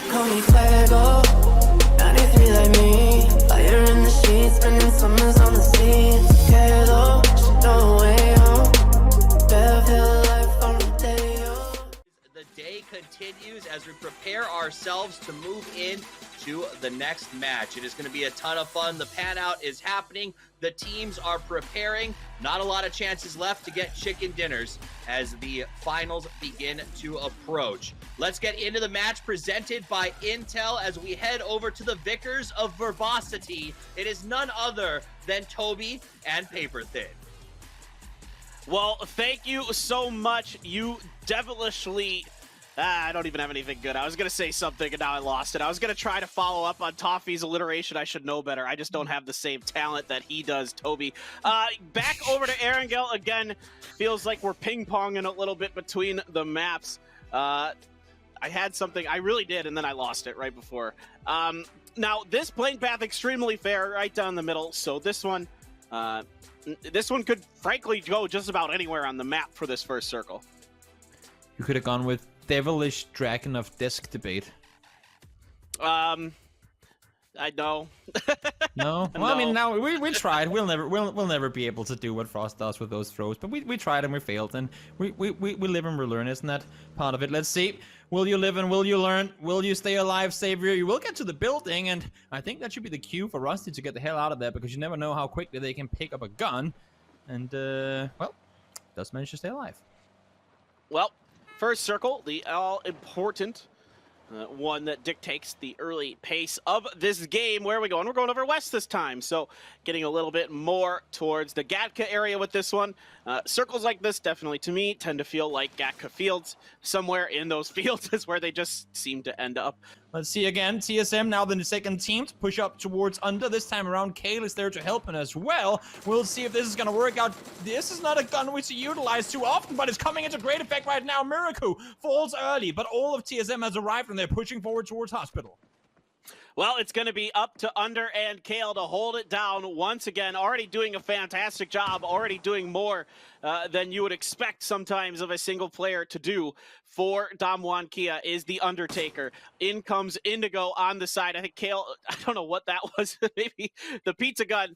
Call me Fuego, 93 like me. Fire in the sheets, spending summers on the sea. Quedo, no way home. Bev Hill life on Rodeo. The day continues as we prepare ourselves to move in to the next match. It is going to be a ton of fun. The pan out is happening. The teams are preparing. Not a lot of chances left to get chicken dinners as the finals begin to approach. Let's get into the match presented by Intel as we head over to the Vicars of Verbosity. It is none other than Toby and Paper Thin. Well, thank you so much. You devilishly... I don't even have anything good. I was going to say something and now I lost it. I was going to try to follow up on Toffee's alliteration. I should know better. I just don't have the same talent that he does, Toby. Back over to Erangel again. Feels like we're ping-ponging a little bit between the maps. I had something. I really did, and then I lost it right before. Now, this playing path, extremely fair, right down the middle. So this one could, frankly, go just about anywhere on the map for this first circle. You could have gone with devilish dragon of disc debate. I know. No? Well, No. I mean, now we tried. We'll never be able to do what Frost does with those throws, but we tried and we failed, and we live and we learn. Isn't that part of it? Let's see. Will you live and will you learn? Will you stay alive, Savior? You will get to the building, and I think that should be the cue for Rusty to get the hell out of there, because you never know how quickly they can pick up a gun, and well, does manage to stay alive. Well, first circle, the all-important one that dictates the early pace of this game. Where are we going? We're going over west this time, so getting a little bit more towards the Gatka area with this one. Circles like this, definitely to me, tend to feel like Gatka fields. Somewhere in those fields is where they just seem to end up. Let's see again. TSM now the second team to push up towards under. This time around, Kale is there to help him as well. We'll see if this is going to work out. This is not a gun we see utilized too often, but it's coming into great effect right now. Miraku falls early, but all of TSM has arrived and they're pushing forward towards hospital. Well, it's going to be up to Under and Kale to hold it down once again. Already doing a fantastic job, already doing more than you would expect sometimes of a single player to do for Damwon Kia is the Undertaker. In comes Indigo on the side. I think Kale, I don't know what that was. Maybe the pizza gun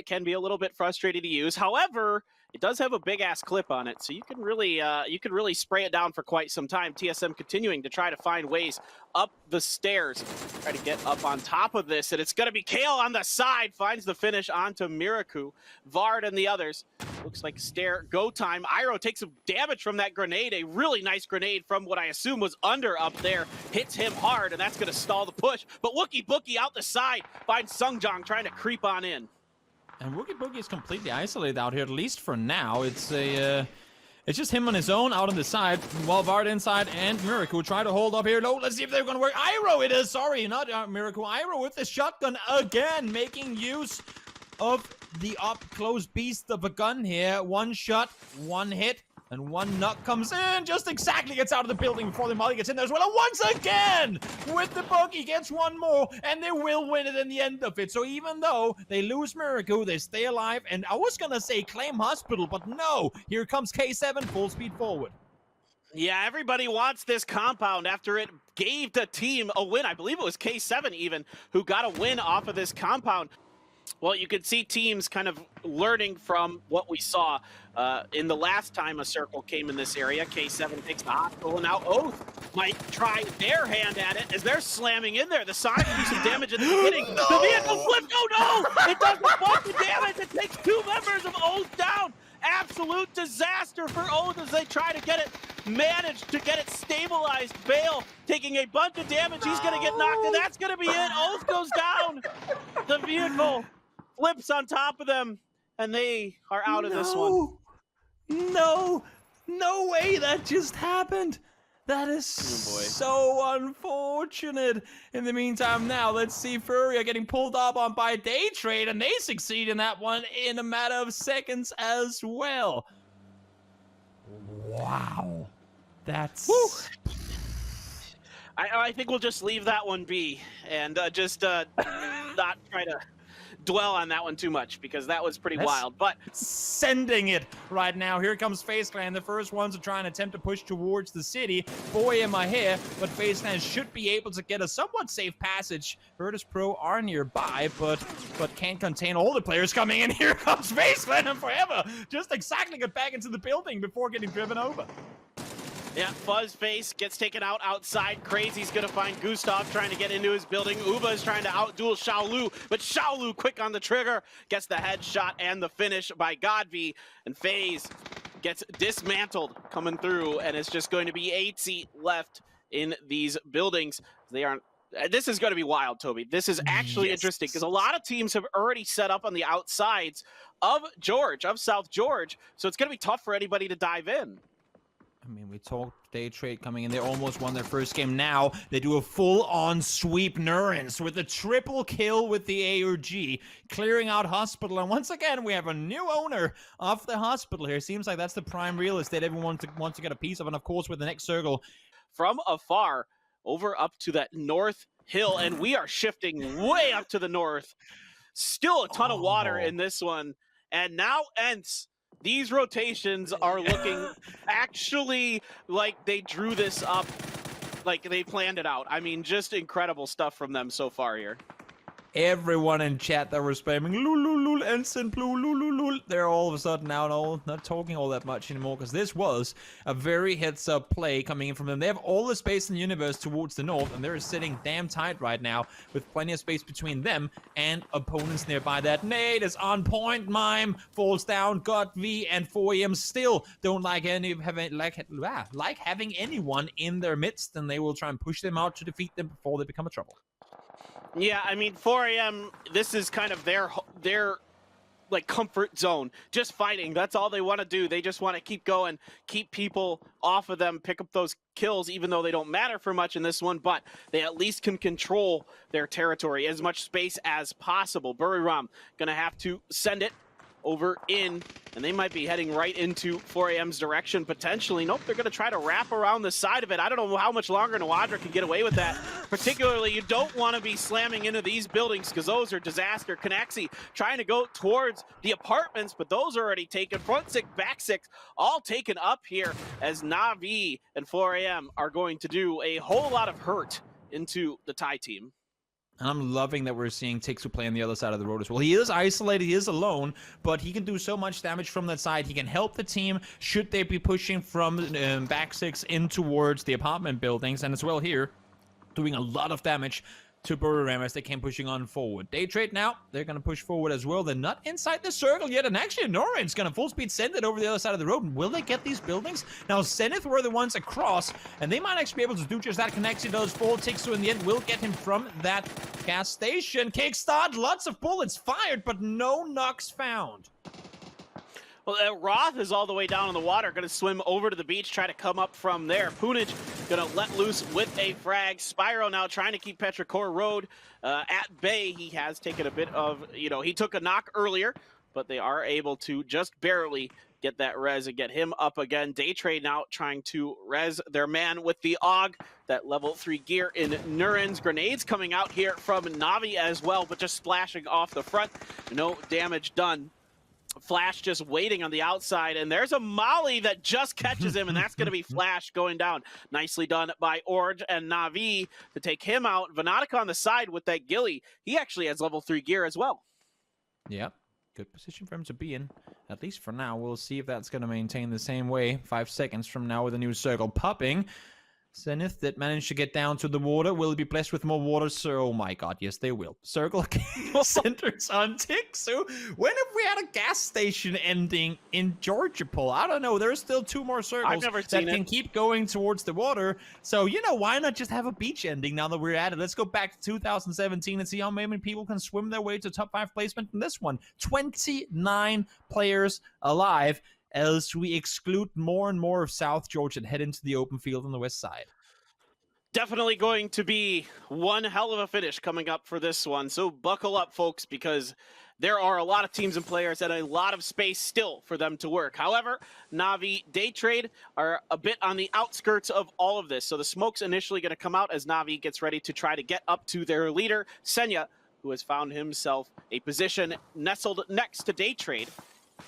can be a little bit frustrating to use. However, it does have a big-ass clip on it, so you can really spray it down for quite some time. TSM continuing to try to find ways up the stairs, try to get up on top of this, and it's going to be Kale on the side, finds the finish onto Miraku. Vard and the others. Looks like stair go time. Iroh takes some damage from that grenade, a really nice grenade from what I assume was Under up there. Hits him hard, and that's going to stall the push. But Wookie Bookie out the side finds Sungjong trying to creep on in. And Wookie Boogie is completely isolated out here, at least for now. It's just him on his own out on the side, while Vard inside and Miraku try to hold up here low. Let's see if they're going to work. Iroh it is, sorry, not Miraku. Iroh with the shotgun again, making use of the up-close beast of a gun here. One shot, one hit, and one knock comes in. Just exactly gets out of the building before the molly gets in there as well. And once again, with the boogie, gets one more, and they will win it in the end of it. So even though they lose Miraku, they stay alive. And I was going to say claim hospital, but no. Here comes K7, full speed forward. Yeah, everybody wants this compound after it gave the team a win. I believe it was K7 even who got a win off of this compound. Well, you could see teams kind of learning from what we saw in the last time a circle came in this area. K7 takes the hospital, and now Oath might try their hand at it as they're slamming in there. The Sonic do some damage at the beginning. No! The vehicle flipped. Oh no! It does the fucking damage. It takes 2 members of Oath down. Absolute disaster for Oath as they try to get it, managed to get it stabilized. Bale taking a bunch of damage. He's going to get knocked, and that's going to be it. Oath goes down. The vehicle flips on top of them, and they are out of this one. No way that just happened. That is so unfortunate. In the meantime, now let's see Furia getting pulled up on by Daytrade, and they succeed in that one in a matter of seconds as well. Wow. That's... Woo. I think we'll just leave that one be and just not try to dwell on that one too much because that was pretty wild. But sending it right now. Here comes Faze Clan. The first ones to try and attempt to push towards the city. 4am are here, but Faze Clan should be able to get a somewhat safe passage. Virtus Pro are nearby, but can't contain all the players coming in. Here comes Faze Clan and Forever just exactly get back into the building before getting driven over. Yeah, Fuzzface gets taken out outside. Crazy's gonna find Gustav trying to get into his building. Uba is trying to outduel xxLu, but xxLu quick on the trigger, gets the headshot and the finish by Godv, and Faze gets dismantled coming through, and it's just going to be 8 left in these buildings. They aren't. This is going to be wild, Toby. This is actually interesting because a lot of teams have already set up on the outsides of South George, so it's going to be tough for anybody to dive in. I mean, we talked Day Trade coming in. They almost won their first game. Now they do a full-on sweep Nurens with a triple kill with the AUG, clearing out Hospital. And once again, we have a new owner of the Hospital here. Seems like that's the prime real estate everyone wants to get a piece of. And of course, with the next circle. From afar, over up to that north hill, and we are shifting way up to the north. Still a ton of water in this one. And now Ents. These rotations are looking actually like they drew this up, like they planned it out. I mean, just incredible stuff from them so far here. Everyone in chat that were spamming lul Ensign blue lul, they're all of a sudden now not talking all that much anymore because this was a very heads-up play coming in from them. They have all the space in the universe towards the north, and they're sitting damn tight right now with plenty of space between them and opponents nearby. That nade is on point. Mime falls down. Godv and 4am still don't like having anyone in their midst, and they will try and push them out to defeat them before they become a trouble. Yeah, I mean, 4am, this is kind of their like comfort zone. Just fighting. That's all they want to do. They just want to keep going, keep people off of them, pick up those kills, even though they don't matter for much in this one, but they at least can control their territory, as much space as possible. Buriram gonna have to send it over in, and they might be heading right into 4am's direction potentially. Nope, they're going to try to wrap around the side of it. I don't know how much longer Northward can get away with that. Particularly, you don't want to be slamming into these buildings because those are disaster. Canaxi trying to go towards the apartments, but those are already taken. Front six, back six, all taken up here as Na'Vi and 4am are going to do a whole lot of hurt into the Thai team. And I'm loving that we're seeing xxXLu play on the other side of the road as well. He is isolated, he is alone, but he can do so much damage from that side. He can help the team should they be pushing from back six in towards the apartment buildings. And as well here, doing a lot of damage to Buriram as they came pushing on forward. Day Trade now, they're going to push forward as well. They're not inside the circle yet, and actually Norin's going to full speed send it over the other side of the road. Will they get these buildings? Now Zenith were the ones across, and they might actually be able to do just that. Canaxi does fall. xxXLu in the end will get him from that gas station. Kickstart, lots of bullets fired, but no knocks found. Well, Roth is all the way down in the water, going to swim over to the beach, try to come up from there. Punich going to let loose with a frag. Spyro now trying to keep Petrichor Road at bay. He has taken a bit of, he took a knock earlier, but they are able to just barely get that res and get him up again. Day Trade now trying to res their man with the AUG, that level 3 gear in Nurens. Grenades coming out here from Na'Vi as well, but just splashing off the front. No damage done. Flash just waiting on the outside, and there's a molly that just catches him, and that's going to be Flash going down. Nicely done by Orge and Na'Vi to take him out. Vanatic on the side with that ghillie. He actually has level 3 gear as well. Yep. Good position for him to be in, at least for now. We'll see if that's going to maintain the same way 5 seconds from now with a new circle popping. Zenith that managed to get down to the water will be blessed with more water, so oh my god, yes they will. Circle centers on xxXLu. When have we had a gas station ending in Georgia Pole? I don't know, there's still 2 more circles that can keep going towards the water. So, why not just have a beach ending now that we're at it? Let's go back to 2017 and see how many people can swim their way to top 5 placement in this one. 29 players alive, as we exclude more and more of South Georgia and head into the open field on the west side. Definitely going to be one hell of a finish coming up for this one. So buckle up, folks, because there are a lot of teams and players and a lot of space still for them to work. However, Na'Vi Day Trade are a bit on the outskirts of all of this. So the smoke's initially going to come out as Na'Vi gets ready to try to get up to their leader. Senya who has found himself a position nestled next to Day Trade.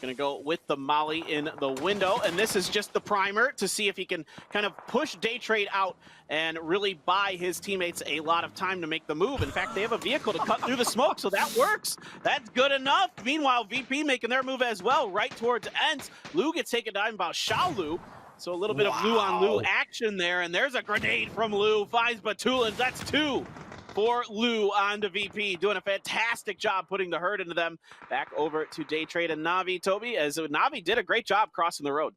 Gonna go with the molly in the window, and this is just the primer to see if he can kind of push Day Trade out and really buy his teammates a lot of time to make the move. In fact, they have a vehicle to cut through the smoke, so that works. That's good enough. Meanwhile, VP making their move as well, right towards Ents. Lu gets taken down by xxxLu. So a little bit of Lu on Lu action there, and there's a grenade from Lu. Finds Batulins. That's 2 for Lu onto VP, doing a fantastic job putting the hurt into them. Back over to Day Trade and Na'Vi, Toby, as Na'Vi did a great job crossing the road.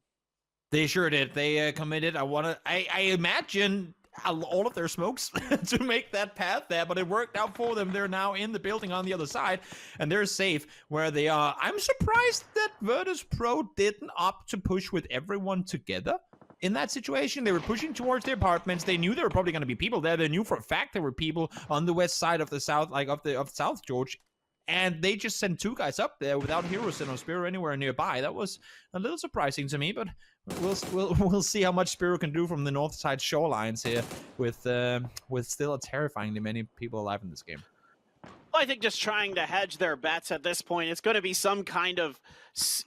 They sure did. They committed. I imagine all of their smokes to make that path there, but it worked out for them. They're now in the building on the other side, and they're safe where they are. I'm surprised that Virtus Pro didn't opt to push with everyone together. In that situation, they were pushing towards the apartments. They knew there were probably going to be people there. They knew for a fact there were people on the west side of the south, like of South George, and they just sent 2 guys up there without Heroes or Spiro anywhere nearby. That was a little surprising to me, but we'll see how much Spiro can do from the north side shorelines here with still a terrifyingly many people alive in this game. Well, I think just trying to hedge their bets at this point. It's going to be some kind of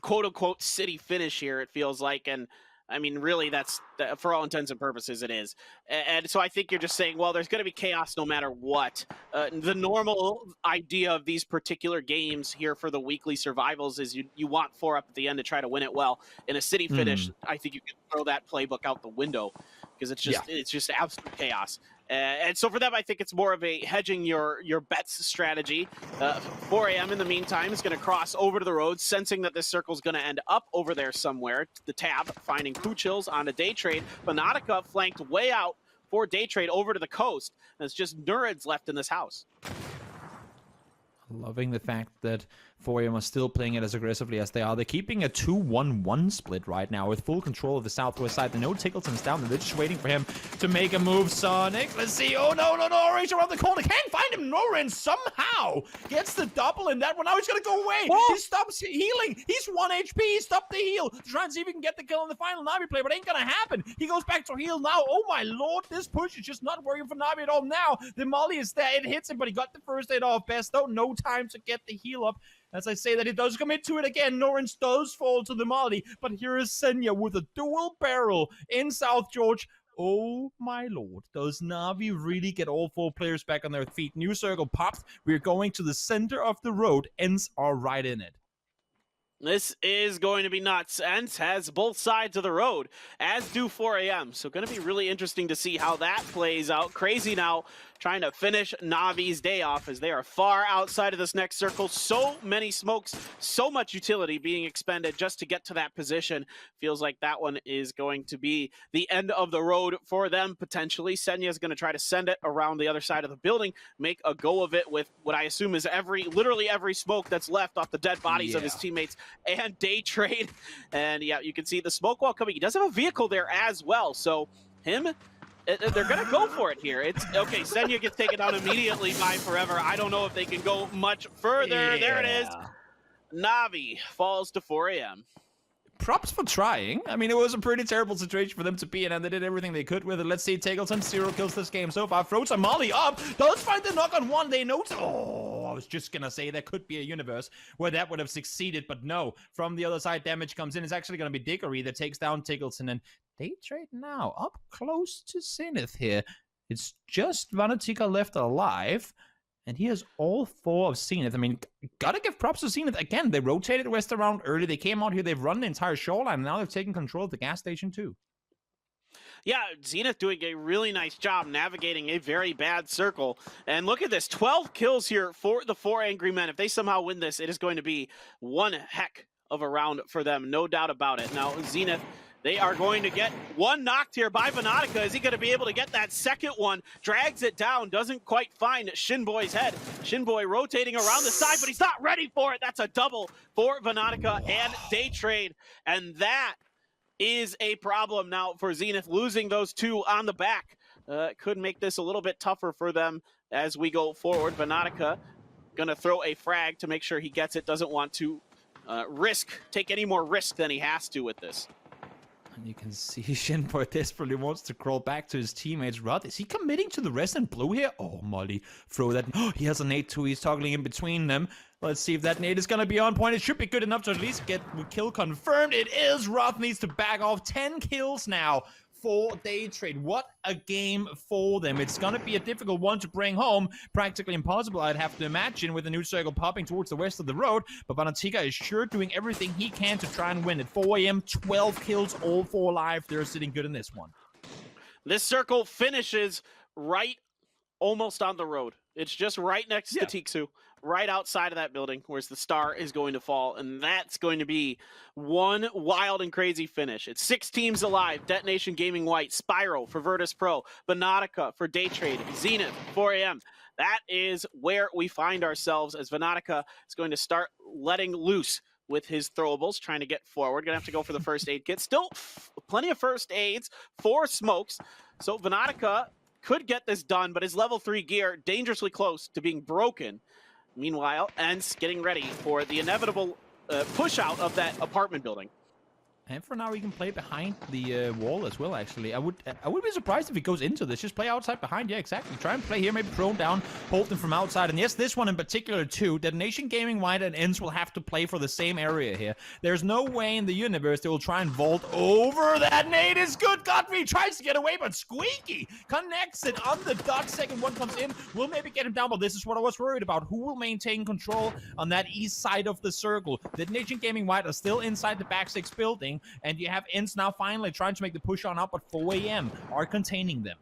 quote-unquote city finish here, it feels like, and I mean, really, that's, for all intents and purposes, it is. And so I think you're just saying, well, there's going to be chaos no matter what. The normal idea of these particular games here for the weekly survivals is you want 4 up at the end to try to win it well. In a city finish, I think you can throw that playbook out the window because it's just absolute chaos. And so for them, I think it's more of a hedging your bets strategy. 4 a.m. in the meantime is going to cross over to the road, sensing that this circle is going to end up over there somewhere. The tab finding Poochills on a Day Trade. Fnatica flanked way out for Day Trade over to the coast. And it's just Nurids left in this house. Loving the fact that 4am are still playing it as aggressively as they are. They're keeping a 2-1-1 split right now with full control of the southwest side. They know Tickleton's down, and they're just waiting for him to make a move. Sonic, let's see. Oh, no, Orange around the corner. Can't find him. Norin somehow gets the double in that one. Now he's going to go away. Whoa. He stops healing. He's 1 HP. He stopped the heal. Trying to see if he can get the kill on the final Na'Vi play, but it ain't going to happen. He goes back to heal now. Oh, my lord. This push is just not working for Na'Vi at all now. The molly is there. It hits him, but he got the first aid off best, though. No time to get the heal up. As I say that, he does commit to it again. Norrens does fall to the molly, but here is Senya with a dual barrel in South George. Oh my lord, does Na'Vi really get all 4 players back on their feet? New circle popped. We're going to the center of the road. Ents are right in it. This is going to be nuts. Ents has both sides of the road, as do 4 a.m. So going to be really interesting to see how that plays out. Crazy now trying to finish Na'Vi's day off as they are far outside of this next circle. So many smokes, so much utility being expended just to get to that position. Feels like that one is going to be the end of the road for them, potentially. Senya is going to try to send it around the other side of the building, make a go of it with what I assume is literally every smoke that's left off the dead bodies of his teammates and Day Trade. And yeah, you can see the smoke wall coming. He does have a vehicle there as well. So him, they're going to go for it here. It's okay. Senya gets taken down immediately by Forever. I don't know if they can go much further. There it is. Na'Vi falls to 4 a.m. Props for trying. I mean, it was a pretty terrible situation for them to be in, and they did everything they could with it. Let's see, Tickleton, 0 kills this game so far. Throws a molly up. Does find the knock on 1. They note. Oh, I was just going to say there could be a universe where that would have succeeded, but no. From the other side, damage comes in. It's actually going to be Diggory that takes down Tickleton, and Day Trade now up close to Zenith here. It's just Vanatika left alive. And he has all 4 of Zenith. I mean, gotta give props to Zenith. Again, they rotated west around early. They came out here. They've run the entire shoreline. And now they've taken control of the gas station, too. Yeah, Zenith doing a really nice job navigating a very bad circle. And look at this, 12 kills here for the 4 Angry Men. If they somehow win this, it is going to be one heck of a round for them. No doubt about it. Now, Zenith, they are going to get 1 knocked here by Vanatica. Is he going to be able to get that second one? Drags it down, doesn't quite find Shinboy's head. Shinboy rotating around the side, but he's not ready for it. That's a double for Vanatica and Day Trade. And that is a problem now for Zenith, losing those 2 on the back. Could make this a little bit tougher for them as we go forward. Vanatica going to throw a frag to make sure he gets it. Doesn't want to take any more risk than he has to with this. And you can see Shinboy desperately wants to crawl back to his teammates. Rod, is he committing to the Resident Blue here? Oh, Molly, throw that. Oh, he has a nade too. He's toggling in between them. Let's see if that nade is going to be on point. It should be good enough to at least get the kill confirmed. It is. Roth needs to back off. 10 kills now for Day Trade. What a game for them. It's going to be a difficult one to bring home. Practically impossible, I'd have to imagine, with the new circle popping towards the west of the road. But Vanatika is sure doing everything he can to try and win it. 4 AM, 12 kills, all 4 alive. They're sitting good in this one. This circle finishes right almost on the road. It's just right next to xxxLu, right outside of that building, where the star is going to fall, and that's going to be one wild and crazy finish. It's 6 teams alive: Detonation Gaming White, Spiral for Virtus Pro, Vanatika for Day Trade, Zenith, 4 AM. That is where we find ourselves, as Vanatika is going to start letting loose with his throwables, trying to get forward. Gonna have to go for the first aid kit. Still plenty of first aids, 4 smokes. So Vanatika could get this done, but his level 3 gear dangerously close to being broken. Meanwhile, Ents getting ready for the inevitable push out of that apartment building. And for now, we can play behind the wall as well, actually. I would be surprised if he goes into this. Just play outside behind. Yeah, exactly. Try and play here, maybe prone down, hold them from outside. And yes, this one in particular, too. Detonation Gaming White and Ents will have to play for the same area here. There's no way in the universe they will try and vault over. That nade is good. Godv tries to get away, but Squeaky connects it on the dot. Second one comes in. We'll maybe get him down, but this is what I was worried about. Who will maintain control on that east side of the circle? Detonation Gaming White are still inside the back 6 building. And you have Ents now finally trying to make the push on up, but 4 AM are containing them.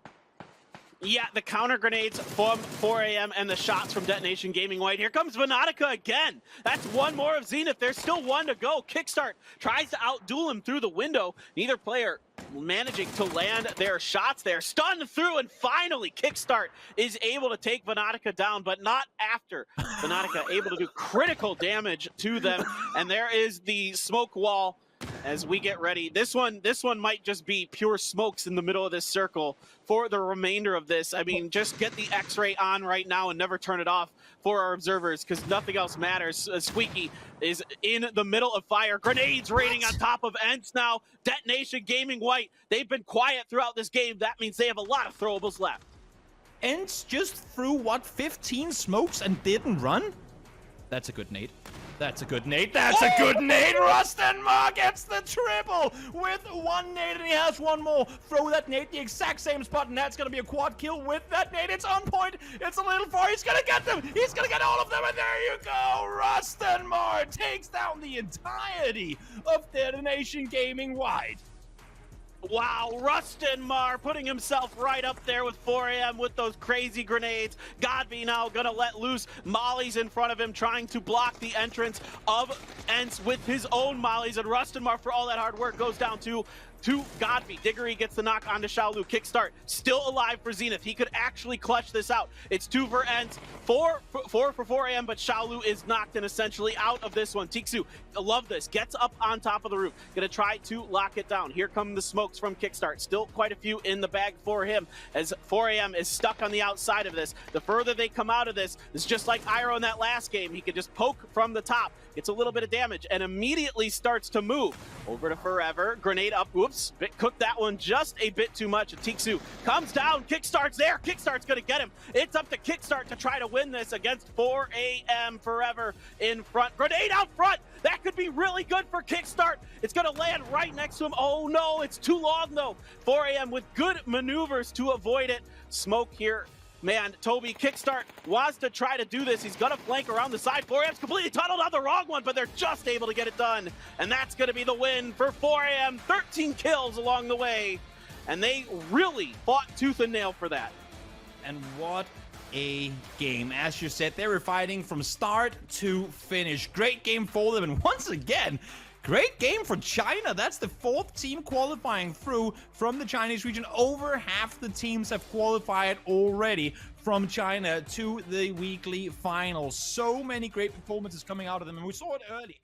Yeah, the counter grenades from 4 AM and the shots from Detonation Gaming White. Here comes Vanatika again. That's one more of Zenith. There's still 1 to go. Kickstart tries to outduel him through the window. Neither player managing to land their shots there. Stunned through, and finally Kickstart is able to take Vanatika down, but not after Vanatika able to do critical damage to them. And there is the smoke wall as we get ready. This one might just be pure smokes in the middle of this circle for the remainder of this. I mean, just get the X-ray on right now and never turn it off for our observers, because nothing else matters. Squeaky is in the middle of fire. Grenades raining on top of Ents now. Detonation Gaming White, they've been quiet throughout this game. That means they have a lot of throwables left. Ents just threw, what, 15 smokes and didn't run? That's a good nade. That's a good nade. That's a good nade. Rustenmar gets the triple with 1 nade, and he has 1 more. Throw that nade the exact same spot, and that's going to be a quad kill with that nade. It's on point. It's a little far. He's going to get them. He's going to get all of them, and there you go. Rustenmar takes down the entirety of Detonation Gaming White. Wow, Rustenmar putting himself right up there with 4 AM with those crazy grenades. Godv now gonna let loose mollies in front of him, trying to block the entrance of Ents with his own mollies. And Rustenmar, for all that hard work, goes down to Godv. Diggory gets the knock onto xxxLu. Kickstart still alive for Zenith. He could actually clutch this out. It's 2 for Ents, 4 for 4 AM, but xxxLu is knocked and essentially out of this one. xxxLu, I love this, gets up on top of the roof. Gonna try to lock it down. Here come the smokes from Kickstart. Still quite a few in the bag for him, as 4 AM is stuck on the outside of this. The further they come out of this, it's just like Iroh in that last game. He could just poke from the top, gets a little bit of damage, and immediately starts to move. Over to Forever, grenade up, whoops, cooked that one just a bit too much. xxxLu comes down, Kickstart's there, Kickstart's gonna get him. It's up to Kickstart to try to win this against 4 AM. Forever in front, grenade out front, that could be really good for Kickstart. It's gonna land right next to him. Oh no, it's too long though. 4 AM with good maneuvers to avoid it. Smoke here. Man, Toby, Kickstart wants to try to do this. He's gonna flank around the side. 4 AM's completely tunneled on the wrong one, but they're just able to get it done. And that's gonna be the win for 4 AM. 13 kills along the way. And they really fought tooth and nail for that. And what a game. As you said, they were fighting from start to finish. Great game for them. And once again, great game for China. That's the 4th team qualifying through from the Chinese region. Over half the teams have qualified already from China to the weekly finals. So many great performances coming out of them, and we saw it early.